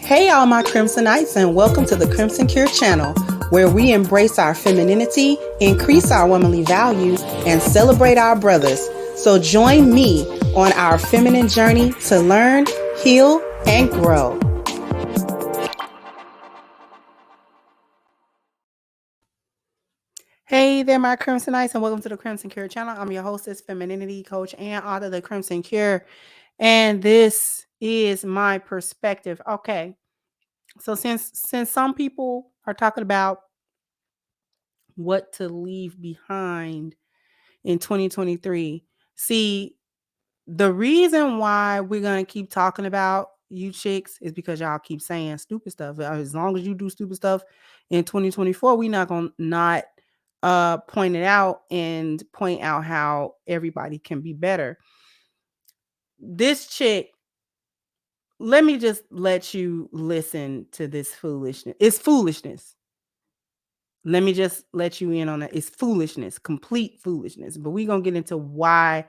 Hey, all my Crimsonites, and welcome to the Crimson Cure channel, where we embrace our femininity, increase our womanly values, and celebrate our brothers. So join me on our feminine journey to learn, heal, and grow. Hey there, my Crimsonites, and welcome to the Crimson Cure channel. I'm your hostess, femininity coach, and author of the Crimson Cure, and this is my perspective. Okay. So since some people are talking about what to leave behind in 2023, see, the reason why we're going to keep talking about you chicks is because y'all keep saying stupid stuff. As long as you do stupid stuff in 2024, we're not going to not point it out and point out how everybody can be better. This chick, let me just let you listen to this foolishness. It's foolishness. Let me just let you in on that. It's foolishness, complete foolishness. But we're going to get into why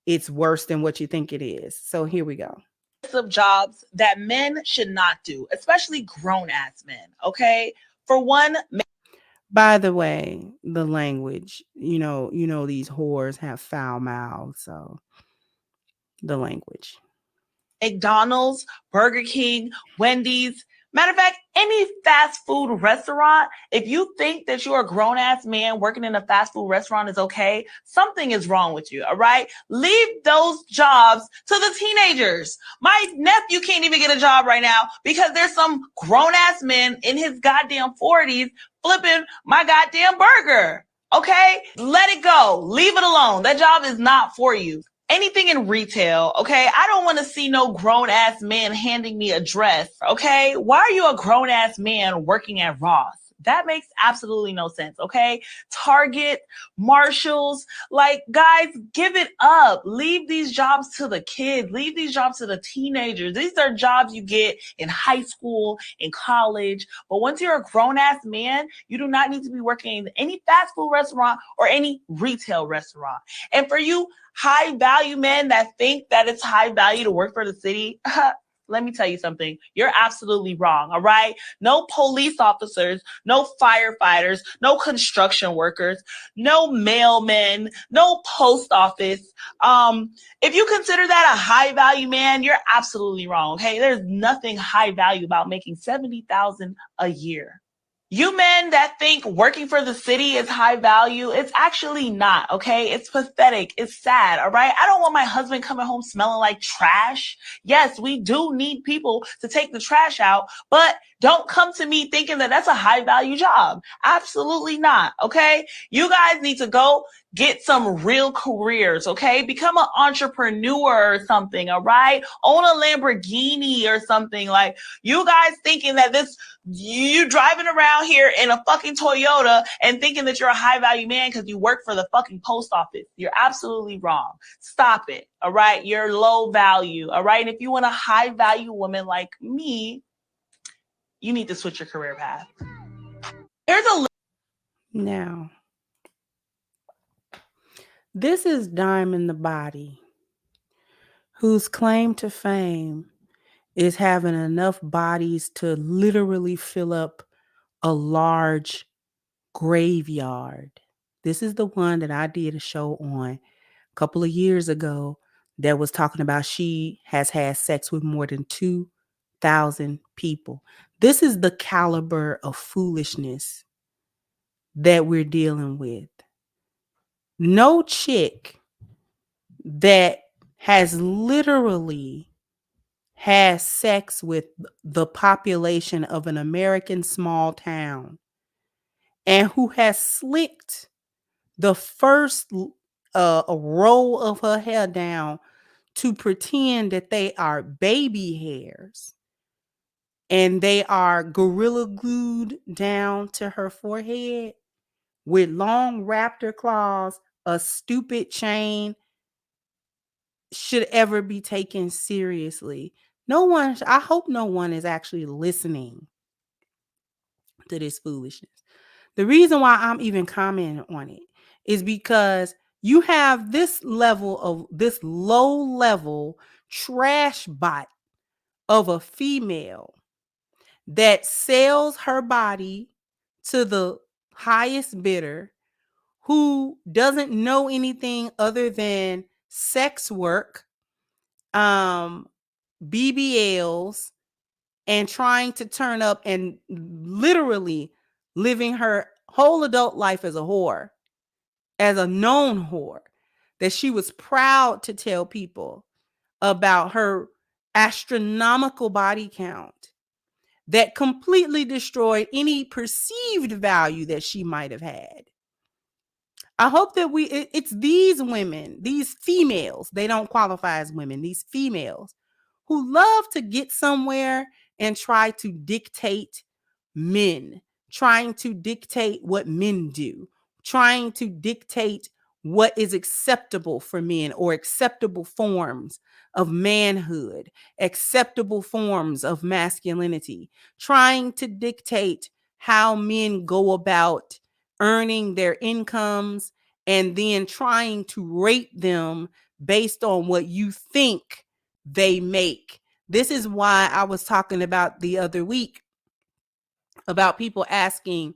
it's worse than what you think it is. So here we go. Of jobs that men should not do, especially grown-ass men, okay? For one, by the way, the language, you know, these whores have foul mouths, so the language. McDonald's, Burger King, Wendy's, matter of fact, any fast food restaurant, if you think that you're a grown-ass man working in a fast food restaurant is okay, something is wrong with you, all right? Leave those jobs to the teenagers. My nephew can't even get a job right now because there's some grown-ass man in his goddamn 40s flipping my goddamn burger, okay? Let it go. Leave it alone. That job is not for you. Anything in retail, okay? I don't want to see no grown-ass man handing me a dress, okay? Why are you a grown-ass man working at Ross? That makes absolutely no sense, okay? Target, Marshalls, like, guys, give it up. Leave these jobs to the kids. Leave these jobs to the teenagers. These are jobs you get in high school, in college. But once you're a grown-ass man, you do not need to be working in any fast food restaurant or any retail restaurant. And for you high value men that think that it's high value to work for the city, let me tell you something. You're absolutely wrong, all right? No police officers, no firefighters, no construction workers, no mailmen, no post office. If you consider that a high value man, you're absolutely wrong, okay? There's nothing high value about making $70,000 a year. You men that think working for the city is high value, it's actually not, okay? It's pathetic. It's sad, all right? I don't want my husband coming home smelling like trash. Yes, we do need people to take the trash out, but don't come to me thinking that that's a high value job. Absolutely not, okay? You guys need to go get some real careers, okay? Become an entrepreneur or something, all right? Own a Lamborghini or something. Like, you guys thinking that you driving around here in a fucking Toyota and thinking that you're a high value man because you work for the fucking post office. You're absolutely wrong. Stop it, all right? You're low value, all right? And if you want a high value woman like me, you need to switch your career path. Here's a Now, this is Diamond the Body, whose claim to fame is having enough bodies to literally fill up a large graveyard. This is the one that I did a show on a couple of years ago that was talking about she has had sex with more than 2,000 people. This is the caliber of foolishness that we're dealing with. No chick that has literally had sex with the population of an American small town and who has slicked the first row of her hair down to pretend that they are baby hairs and they are gorilla glued down to her forehead with long raptor claws, a stupid chain, should ever be taken seriously. I hope no one is actually listening to this foolishness. The reason why I'm even commenting on it is because you have this low level trash bot of a female that sells her body to the highest bidder, who doesn't know anything other than sex work, um, BBLs, and trying to turn up and literally living her whole adult life as a whore, as a known whore, that she was proud to tell people about her astronomical body count that completely destroyed any perceived value that she might have had. I hope that it's these women, these females, they don't qualify as women, these females who love to get somewhere and try to dictate men, trying to dictate what men do, trying to dictate what is acceptable for men, or acceptable forms of manhood, acceptable forms of masculinity, trying to dictate how men go about earning their incomes, and then trying to rate them based on what you think they make. This is why I was talking about the other week about people asking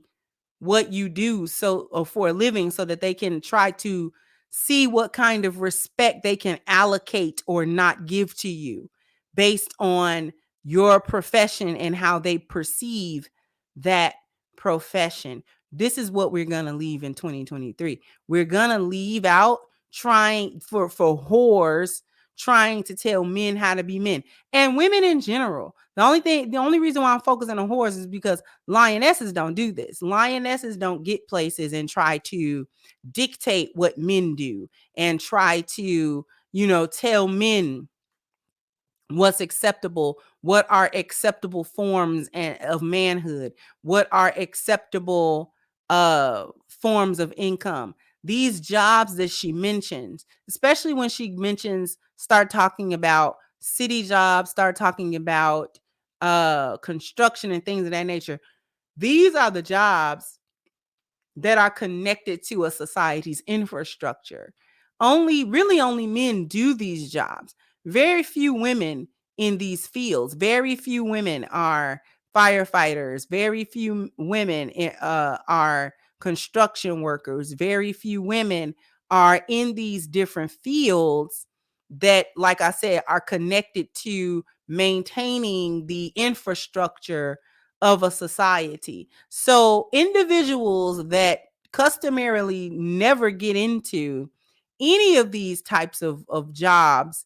what you do or for a living, so that they can try to see what kind of respect they can allocate or not give to you based on your profession and how they perceive that profession. This is what we're going to leave in 2023. We're going to leave out trying for whores trying to tell men how to be men, and women in general. The only reason why I'm focusing on whores is because lionesses don't do this. Lionesses don't get places and try to dictate what men do and try to, tell men what's acceptable, what are acceptable forms of manhood, what are acceptable forms of income. These jobs that she mentions, especially when she mentions, start talking about city jobs, start talking about construction and things of that nature. These are the jobs that are connected to a society's infrastructure. Only men do these jobs. Very few women in these fields. Very few women are firefighters. Very few women are construction workers. Very few women are in these different fields that, like I said, are connected to maintaining the infrastructure of a society. So individuals that customarily never get into any of these types of jobs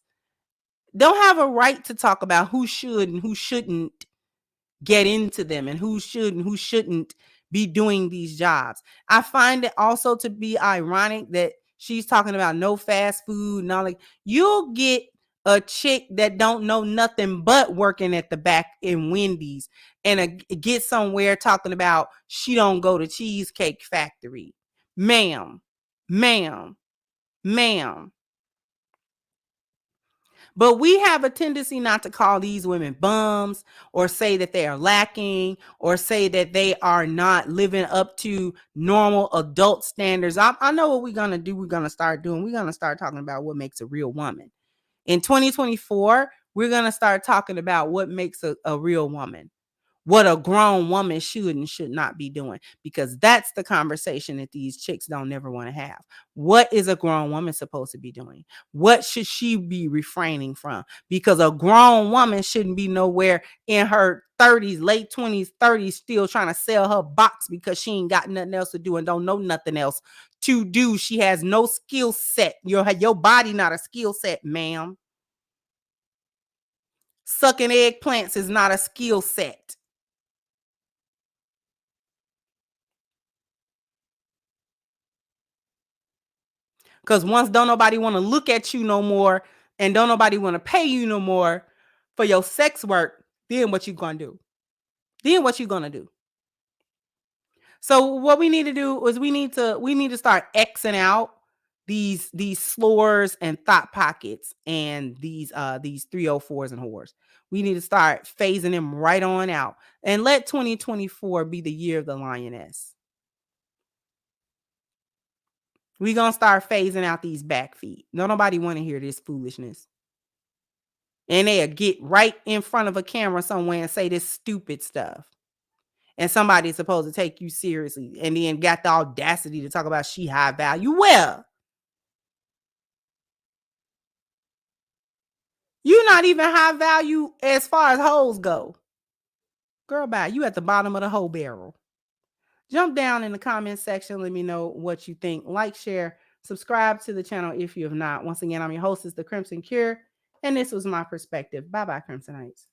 don't have a right to talk about who should and who shouldn't get into them, and who should and who shouldn't be doing these jobs. I find it also to be ironic that she's talking about no fast food and all. Like, you'll get a chick that don't know nothing but working at the back in Wendy's, and get somewhere talking about she don't go to Cheesecake Factory. Ma'am, ma'am, ma'am. But we have a tendency not to call these women bums, or say that they are lacking, or say that they are not living up to normal adult standards. I know what we're going to do. We're going to start doing. We're going to start talking about what makes a real woman. In 2024, we're going to start talking about what makes a real woman, what a grown woman should and should not be doing, because that's the conversation that these chicks don't never want to have. What is a grown woman supposed to be doing? What should she be refraining from? Because a grown woman shouldn't be nowhere in her 30s, late 20s, 30s, still trying to sell her box because she ain't got nothing else to do and don't know nothing else to do. She has no skill set. Your body not a skill set, ma'am. Sucking eggplants is not a skill set. Because once don't nobody want to look at you no more, and don't nobody want to pay you no more for your sex work, then what you gonna do? Then what you gonna do? So what we need to do is we need to start Xing out these slurs and thought pockets, and these 304s and whores. We need to start phasing them right on out, and let 2024 be the year of the lioness. We gonna start phasing out these back feet. No, nobody want to hear this foolishness. And they'll get right in front of a camera somewhere and say this stupid stuff. And somebody's supposed to take you seriously and then got the audacity to talk about she high value. Well, you not even high value as far as hoes go. Girl, bye. You at the bottom of the whole barrel. Jump down in the comment section. Let me know what you think. Like, share, subscribe to the channel if you have not. Once again, I'm your hostess, The Crimson Cure, and this was my perspective. Bye-bye, Crimsonites.